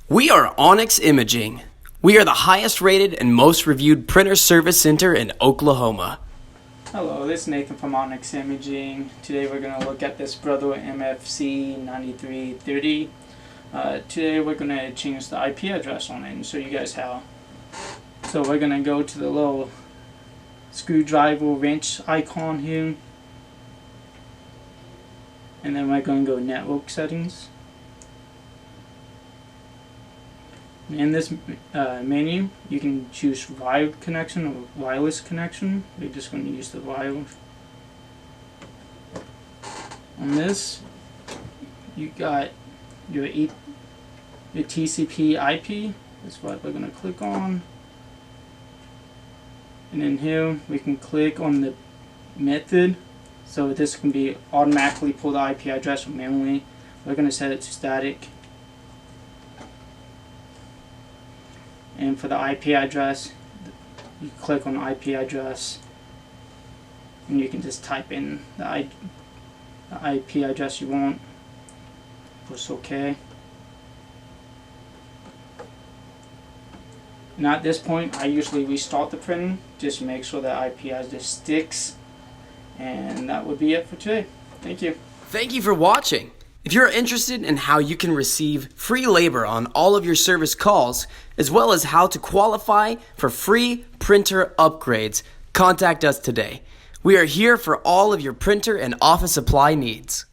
We are Onyx Imaging. We are the highest rated and most reviewed printer service center in Oklahoma. Hello, this is Nathan from Onyx Imaging. Today we're going to look at this Brother MFC 9330. Today we're going to change the IP address on it and show you guys how. So we're going to go to the little screwdriver wrench icon here. And then we're going to go network settings. In this menu, you can choose wired connection or wireless connection. We're just going to use the wired. On this, you got your TCP IP. That's what we're going to click on. And in here, we can click on the method. So this can be automatically pull the IP address from memory. We're going to set it to static. And for the IP address, you click on IP address and you can just type in the IP address you want. Push OK. And at this point, I usually restart the printing just to make sure that IP address sticks. And that would be it for today. Thank you. Thank you for watching. If you're interested in how you can receive free labor on all of your service calls, as well as how to qualify for free printer upgrades, contact us today. We are here for all of your printer and office supply needs.